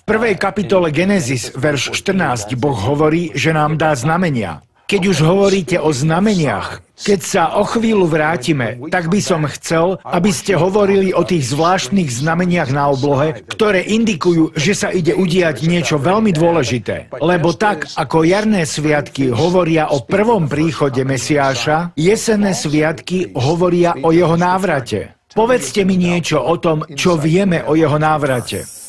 V prvej kapitole Genesis, verš 14, Boh hovorí, že nám dá znamenia. Keď už hovoríte o znameniach, keď sa o chvíľu vrátime, tak by som chcel, aby ste hovorili o tých zvláštnych znameniach na oblohe, ktoré indikujú, že sa ide udiať niečo veľmi dôležité. Lebo tak, ako jarné sviatky hovoria o prvom príchode Mesiáša, jesenné sviatky hovoria o jeho návrate. Povedzte mi niečo o tom, čo vieme o jeho návrate.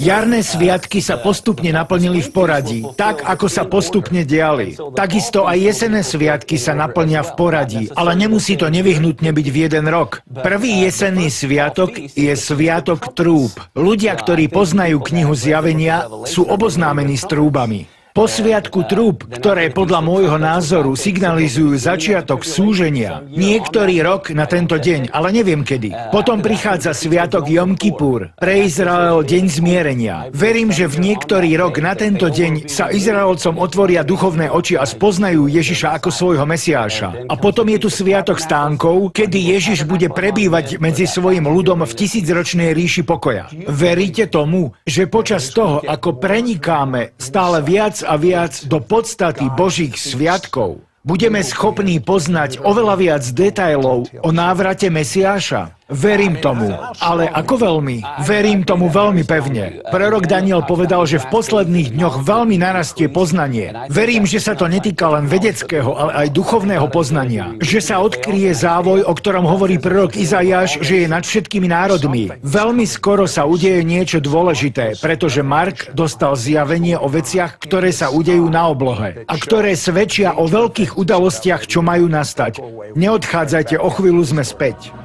Jarné sviatky sa postupne naplnili v poradí, tak ako sa postupne diali. Takisto aj jesenné sviatky sa naplnia v poradí, ale nemusí to nevyhnutne byť v jeden rok. Prvý jesenný sviatok je sviatok trúb. Ľudia, ktorí poznajú knihu Zjavenia, sú oboznámení s trúbami. Po sviatku trúb, ktoré podľa môjho názoru signalizujú začiatok súženia, niektorý rok na tento deň, ale neviem kedy. Potom prichádza sviatok Jom Kipur, pre Izrael deň zmierenia. Verím, že v niektorý rok na tento deň sa Izraelcom otvoria duchovné oči a spoznajú Ježiša ako svojho Mesiáša. A potom je tu sviatok stánkov, kedy Ježiš bude prebývať medzi svojim ľudom v tisícročnej ríši pokoja. Veríte tomu, že počas toho, ako prenikáme stále viac a viac do podstaty Božích sviatkov, budeme schopní poznať oveľa viac detailov o návrate Mesiáša? Verím tomu, ale ako veľmi? Verím tomu veľmi pevne. Prorok Daniel povedal, že v posledných dňoch veľmi narastie poznanie. Verím, že sa to netýka len vedeckého, ale aj duchovného poznania. Že sa odkryje závoj, o ktorom hovorí prorok Izaiáš, že je nad všetkými národmi. Veľmi skoro sa udeje niečo dôležité, pretože Mark dostal zjavenie o veciach, ktoré sa udejú na oblohe a ktoré svedčia o veľkých udalostiach, čo majú nastať. Neodchádzajte, o chvíľu sme späť.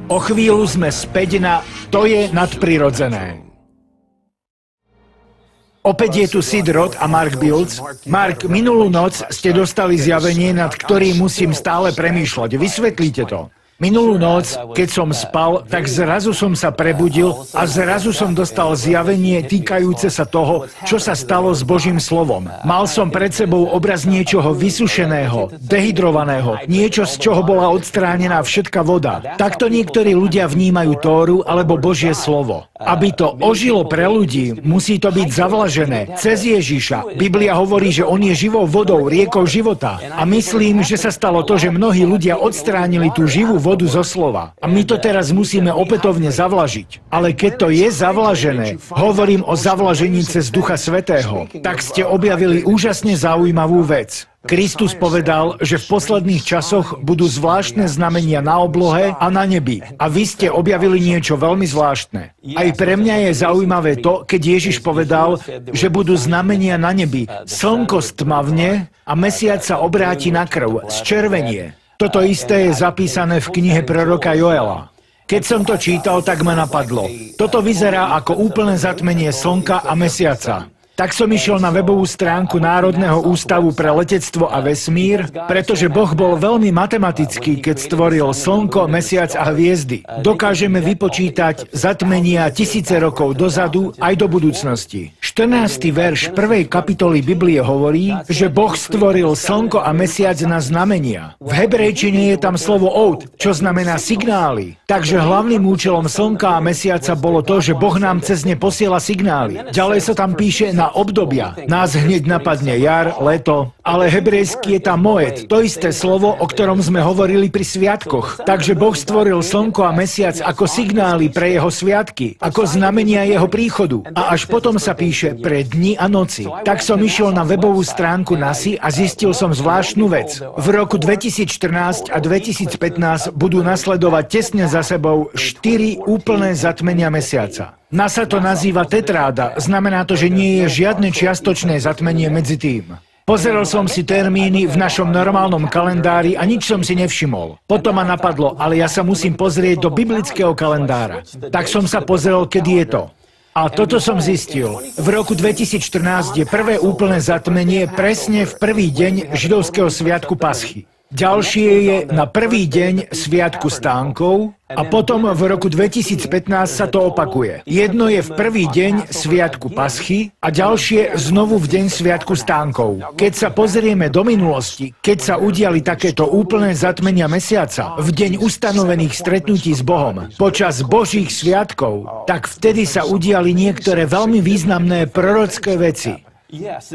O chvíľu sme späť na To je nadprirodzené. Opäť je tu Sid Roth a Mark Biltz. Mark, minulú noc ste dostali zjavenie, nad ktorým musím stále premýšľať. Vysvetlite to. Minulú noc, keď som spal, tak zrazu som sa prebudil a zrazu som dostal zjavenie týkajúce sa toho, čo sa stalo s Božím slovom. Mal som pred sebou obraz niečoho vysušeného, dehydrovaného, niečo, z čoho bola odstránená všetka voda. Takto niektorí ľudia vnímajú Tóru alebo Božie slovo. Aby to ožilo pre ľudí, musí to byť zavlažené cez Ježiša. Biblia hovorí, že on je živou vodou, riekou života. A myslím, že sa stalo to, že mnohí ľudia odstránili tú živú vodu zo slova. A my to teraz musíme opätovne zavlažiť. Ale keď to je zavlažené, hovorím o zavlažení cez Ducha Svätého, tak ste objavili úžasne zaujímavú vec. Kristus povedal, že v posledných časoch budú zvláštne znamenia na oblohe a na nebi. A vy ste objavili niečo veľmi zvláštne. Aj pre mňa je zaujímavé to, keď Ježiš povedal, že budú znamenia na nebi. Slnko stmavne a mesiac sa obráti na krv, zčervenie. Toto isté je zapísané v knihe proroka Joela. Keď som to čítal, tak ma napadlo. Toto vyzerá ako úplné zatmenie slnka a mesiaca. Tak som išiel na webovú stránku Národného ústavu pre letectvo a vesmír, pretože Boh bol veľmi matematický, keď stvoril slnko, mesiac a hviezdy. Dokážeme vypočítať zatmenia tisíce rokov dozadu aj do budúcnosti. 14. verš 1. kapitoly Biblie hovorí, že Boh stvoril slnko a mesiac na znamenia. V hebrejčine je tam slovo oud, čo znamená signály. Takže hlavným účelom slnka a mesiaca bolo to, že Boh nám cez ne posiela signály. Ďalej sa tam píše na obdobia. Nás hneď napadne jar, leto, ale hebrejský je tam moed, to isté slovo, o ktorom sme hovorili pri sviatkoch. Takže Boh stvoril slnko a mesiac ako signály pre jeho sviatky, ako znamenia jeho príchodu. A až potom sa píše pre dni a noci. Tak som išiel na webovú stránku NASA a zistil som zvláštnu vec. V roku 2014 a 2015 budú nasledovať tesne za sebou 4 úplné zatmenia mesiaca. NASA to nazýva tetráda, znamená to, že nie je žiadne čiastočné zatmenie medzi tým. Pozrel som si termíny v našom normálnom kalendári a nič som si nevšimol. Potom ma napadlo, ale ja sa musím pozrieť do biblického kalendára. Tak som sa pozrel, kedy je to. A toto som zistil. V roku 2014 je prvé úplné zatmenie presne v prvý deň židovského sviatku Paschy. Ďalšie je na prvý deň sviatku stánkov A potom v roku 2015 sa to opakuje. Jedno je v prvý deň Sviatku Paschy a ďalšie znovu v deň Sviatku Stánkov. Keď sa pozrieme do minulosti, keď sa udiali takéto úplné zatmenia mesiaca, v deň ustanovených stretnutí s Bohom, počas Božích sviatkov, tak vtedy sa udiali niektoré veľmi významné prorocké veci.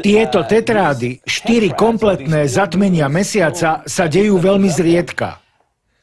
Tieto tetrády, 4 kompletné zatmenia mesiaca, sa dejú veľmi zriedka.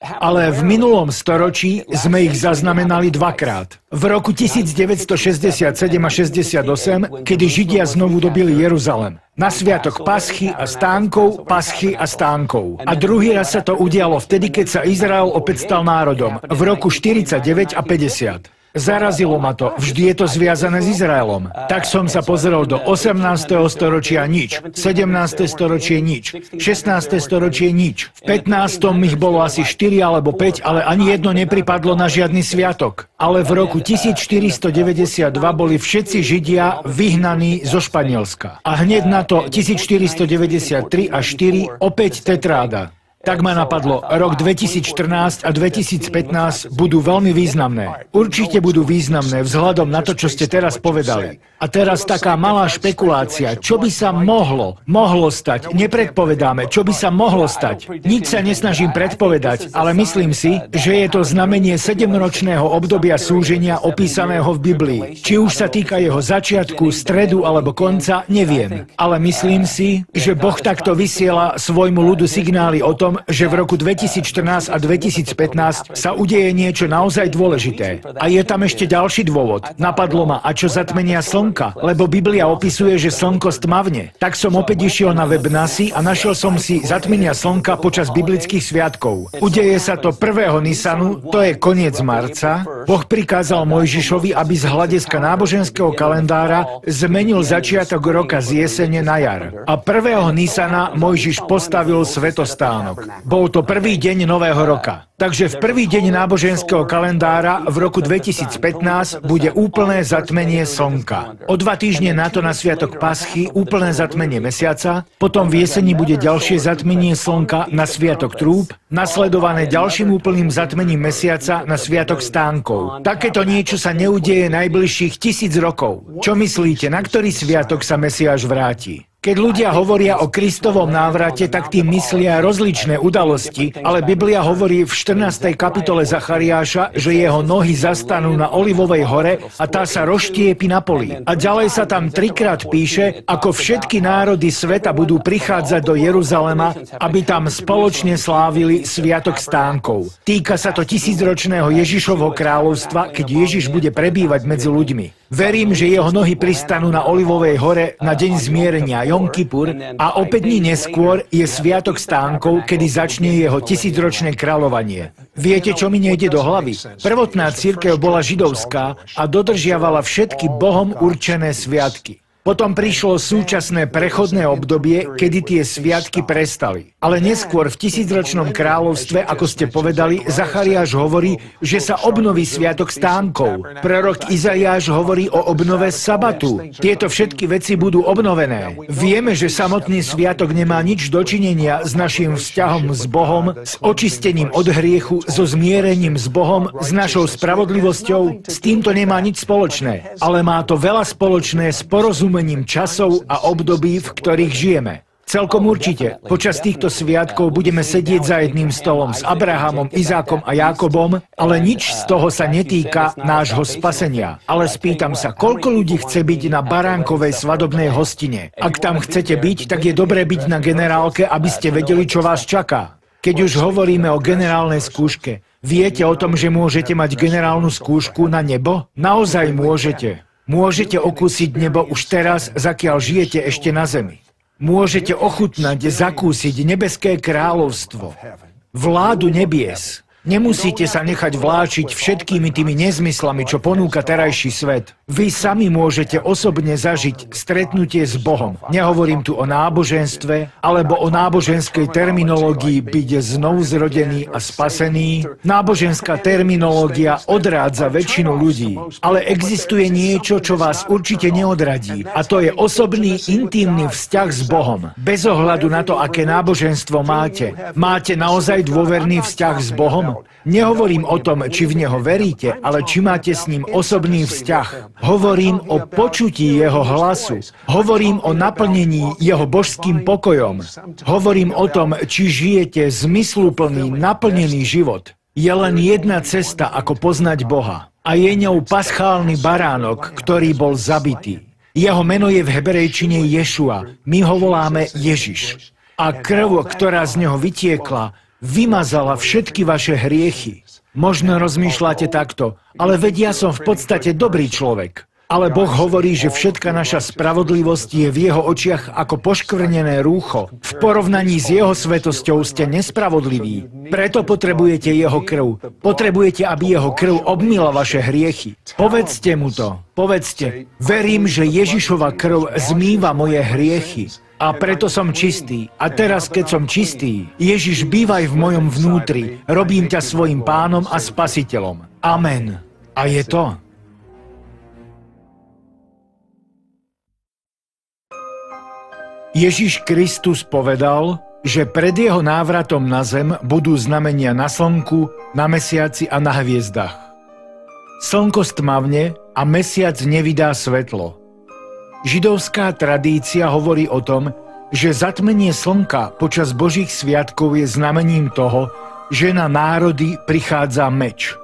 Ale v minulom storočí sme ich zaznamenali dvakrát. V roku 1967 a 68, kedy Židia znovu dobili Jeruzalem. Na sviatok Paschy a Stánkov, Paschy a Stánkov. A druhý raz sa to udialo vtedy, keď sa Izrael opäť stal národom. V roku 49 a 50. Zarazilo ma to, vždy je to zviazané s Izraelom. Tak som sa pozrel do 18. storočia nič, 17. storočie nič, 16. storočie nič. V 15. ich bolo asi 4 alebo 5, ale ani jedno nepripadlo na žiadny sviatok. Ale v roku 1492 boli všetci Židia vyhnaní zo Španielska. A hneď na to 1493 a 4 opäť tetráda. Tak ma napadlo, rok 2014 a 2015 budú veľmi významné. Určite budú významné vzhľadom na to, čo ste teraz povedali. A teraz taká malá špekulácia, čo by sa mohlo stať. Nepredpovedáme, čo by sa mohlo stať. Nič sa nesnažím predpovedať, ale myslím si, že je to znamenie 7-ročného obdobia súženia opísaného v Biblii. Či už sa týka jeho začiatku, stredu alebo konca, neviem. Ale myslím si, že Boh takto vysiela svojmu ľudu signály o tom, že v roku 2014 a 2015 sa udeje niečo naozaj dôležité. A je tam ešte ďalší dôvod. Napadlo ma, a čo zatmenia slnka? Lebo Biblia opisuje, že slnko stmavne. Tak som opäť išiel na web NASA a našiel som si zatmenia slnka počas biblických sviatkov. Udeje sa to 1. Nisanu, to je koniec marca. Boh prikázal Mojžišovi, aby z hľadiska náboženského kalendára zmenil začiatok roka z jesene na jar. A 1. Nisana Mojžiš postavil svätostánok. Bol to prvý deň nového roka. Takže v prvý deň náboženského kalendára v roku 2015 bude úplné zatmenie slnka. O 2 týždne na to na sviatok Paschy úplné zatmenie mesiaca, potom v jeseni bude ďalšie zatmenie slnka na sviatok trúb, nasledované ďalším úplným zatmením mesiaca na sviatok Stánkov. Takéto niečo sa neudeje najbližších 1000 rokov. Čo myslíte, na ktorý sviatok sa Mesiáš vráti? Keď ľudia hovoria o Kristovom návrate, tak tým myslia rozličné udalosti, ale Biblia hovorí v 14. kapitole Zachariáša, že jeho nohy zastanú na Olivovej hore a tá sa rozštiepi na poli. A ďalej sa tam 3-krát píše, ako všetky národy sveta budú prichádzať do Jeruzalema, aby tam spoločne slávili Sviatok Stánkov. Týka sa to 1000-ročného Ježišovho kráľovstva, keď Ježiš bude prebývať medzi ľuďmi. Verím, že jeho nohy pristanú na Olivovej hore na deň zmierenia Jom Kipur a o 5 dní neskôr je Sviatok Stánkov, kedy začne jeho 1000-ročné kráľovanie. Viete, čo mi nejde do hlavy? Prvotná cirkev bola židovská a dodržiavala všetky Bohom určené sviatky. Potom prišlo súčasné prechodné obdobie, kedy tie sviatky prestali. Ale neskôr v 1000-ročnom kráľovstve, ako ste povedali, Zachariáš hovorí, že sa obnoví Sviatok Stánkov. Prorok Izaiáš hovorí o obnove sabatu. Tieto všetky veci budú obnovené. Vieme, že samotný sviatok nemá nič dočinenia s naším vzťahom s Bohom, s očistením od hriechu, so zmierením s Bohom, s našou spravodlivosťou. S týmto nemá nič spoločné, ale má to veľa spoločné s porozumením časov a období, v ktorých žijeme. Celkom určite, počas týchto sviatkov budeme sedieť za jedným stolom s Abrahamom, Izákom a Jákobom, ale nič z toho sa netýka nášho spasenia. Ale spýtam sa, koľko ľudí chce byť na baránkovej svadobnej hostine? Ak tam chcete byť, tak je dobré byť na generálke, aby ste vedeli, čo vás čaká. Keď už hovoríme o generálnej skúške, viete o tom, že môžete mať generálnu skúšku na nebo? Naozaj môžete. Môžete okúsiť nebo už teraz, zakiaľ žijete ešte na zemi. Môžete ochutnať, zakúsiť nebeské kráľovstvo, vládu nebies. Nemusíte sa nechať vláčiť všetkými tými nezmyslami, čo ponúka terajší svet. Vy sami môžete osobne zažiť stretnutie s Bohom. Nehovorím tu o náboženstve, alebo o náboženskej terminológii byť znovuzrodený a spasený. Náboženská terminológia odrádza väčšinu ľudí. Ale existuje niečo, čo vás určite neodradí. A to je osobný, intímny vzťah s Bohom. Bez ohľadu na to, aké náboženstvo máte. Máte naozaj dôverný vzťah s Bohom? tom, či v neho veríte, ale či máte s ním osobný vzťah. Hovorím o počutí jeho hlasu. Hovorím o naplnení jeho božským pokojom. Hovorím o tom, či žijete zmysluplný, naplnený život. Je len jedna cesta, ako poznať Boha. A je ňou paschálny baránok, ktorý bol zabitý. Jeho meno je v hebrejčine Ješua. My ho voláme Ježiš. A krv, ktorá z neho vytiekla, vymazala všetky vaše hriechy. Možno rozmýšľate takto, ale veď ja som v podstate dobrý človek. Ale Boh hovorí, že všetka naša spravodlivosť je v jeho očiach ako poškvrnené rúcho. V porovnaní s jeho svetosťou ste nespravodliví. Preto potrebujete jeho krv. Potrebujete, aby jeho krv obmyla vaše hriechy. Povedzte mu to. Povedzte, verím, že Ježišova krv zmýva moje hriechy. A preto som čistý. A teraz, keď som čistý, Ježiš, bývaj v mojom vnútri. Robím ťa svojim pánom a spasiteľom. Amen. A je to. Ježiš Kristus povedal, že pred jeho návratom na zem budú znamenia na slnku, na mesiaci a na hviezdach. Slnko stmavne a mesiac nevydá svetlo. Židovská tradícia hovorí o tom, že zatmenie slnka počas Božích sviatkov je znamením toho, že na národy prichádza meč.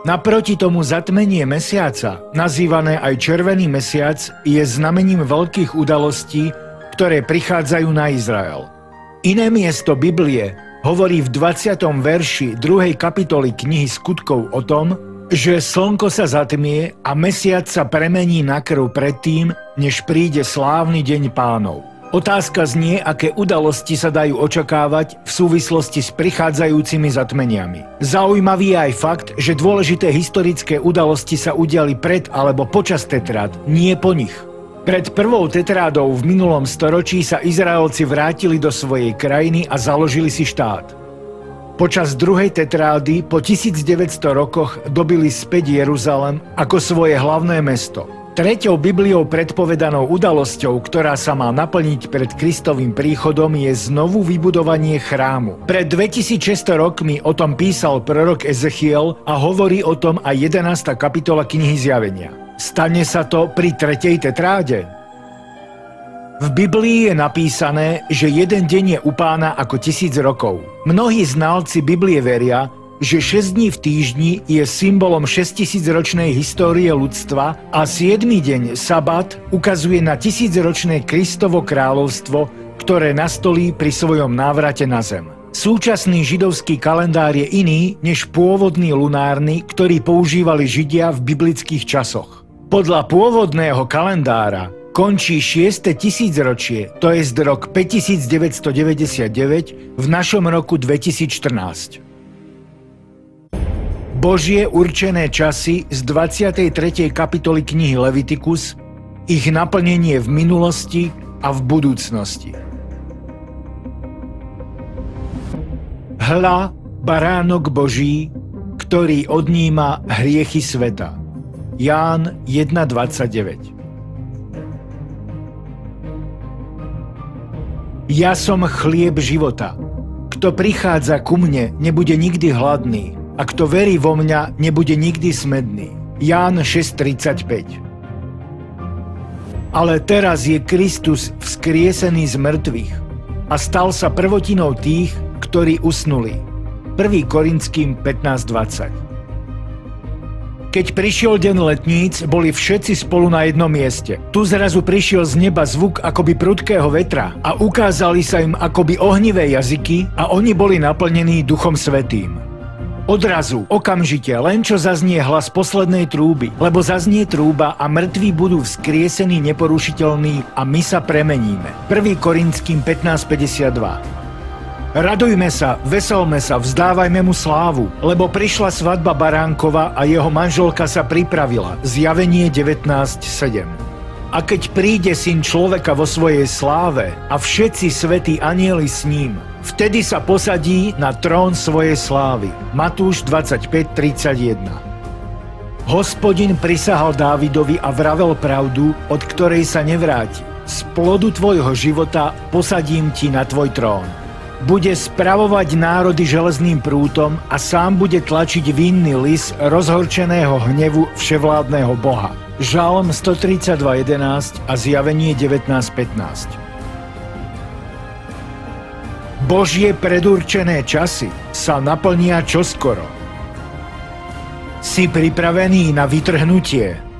Naproti tomu zatmenie mesiaca, nazývané aj červený mesiac, je znamením veľkých udalostí, ktoré prichádzajú na Izrael. Iné miesto Biblie hovorí v 20. verši 2. kapitoly knihy Skutkov o tom, že slnko sa zatmie a mesiac sa premení na krv predtým, než príde slávny deň Pánov. Otázka znie, aké udalosti sa dajú očakávať v súvislosti s prichádzajúcimi zatmeniami. Zaujímavý je aj fakt, že dôležité historické udalosti sa udiali pred alebo počas tetrád, nie po nich. Pred prvou tetrádou v minulom storočí sa Izraelci vrátili do svojej krajiny a založili si štát. Počas druhej tetrády po 1900 rokoch dobili späť Jeruzalem ako svoje hlavné mesto. Treťou Bibliou predpovedanou udalosťou, ktorá sa má naplniť pred Kristovým príchodom, je znovu vybudovanie chrámu. Pred 2600 rokmi o tom písal prorok Ezechiel a hovorí o tom aj 11. kapitola knihy Zjavenia. Stane sa to pri tretej tetráde? V Biblii je napísané, že jeden deň je u Pána ako 1000 rokov. Mnohí znalci Biblie veria, že 6 dní v týždni je symbolom 6000-ročnej histórie ľudstva a 7. deň, sabat, ukazuje na 1000-ročné Kristovo kráľovstvo, ktoré nastolí pri svojom návrate na zem. Súčasný židovský kalendár je iný než pôvodný lunárny, ktorý používali Židia v biblických časoch. Podľa pôvodného kalendára končí 6. tisícročie, to je rok 5999 v našom roku 2014. Božie určené časy z 23. kapitoly knihy Levitikus, ich naplnenie v minulosti a v budúcnosti. Hľa, baránok Boží, ktorý odníma hriechy sveta. Ján 1.29. Ja som chlieb života. Kto prichádza ku mne, nebude nikdy hladný. A kto verí vo mňa, nebude nikdy smedný. Ján 6.35. Ale teraz je Kristus vzkriesený z mŕtvych a stal sa prvotinou tých, ktorí usnuli. 1. Korinským 15.20. Keď prišiel deň letníc, boli všetci spolu na jednom mieste. Tu zrazu prišiel z neba zvuk akoby prudkého vetra a ukázali sa im akoby ohnivé jazyky a oni boli naplnení Duchom Svätým. Odrazu, okamžite, len čo zaznie hlas poslednej trúby, lebo zaznie trúba a mŕtvi budú vzkriesení neporušiteľní a my sa premeníme. 1. Korinským 15.52. Radujme sa, veselme sa, vzdávajme mu slávu, lebo prišla svadba Baránkova a jeho manželka sa pripravila. Zjavenie 19.7. A keď príde Syn človeka vo svojej sláve a všetci svätí anjeli s ním, vtedy sa posadí na trón svojej slávy. Matúš 25.31. Hospodin prisahal Dávidovi a vravel pravdu, od ktorej sa nevráti. Z plodu tvojho života posadím ti na tvoj trón. Bude spravovať národy železným prútom a sám bude tlačiť vinný lis rozhorčeného hnevu vševládneho Boha. Žalm 132.11 a Zjavenie 19.15. Božie predurčené časy sa naplnia čoskoro. Si pripravený na vytrhnutie?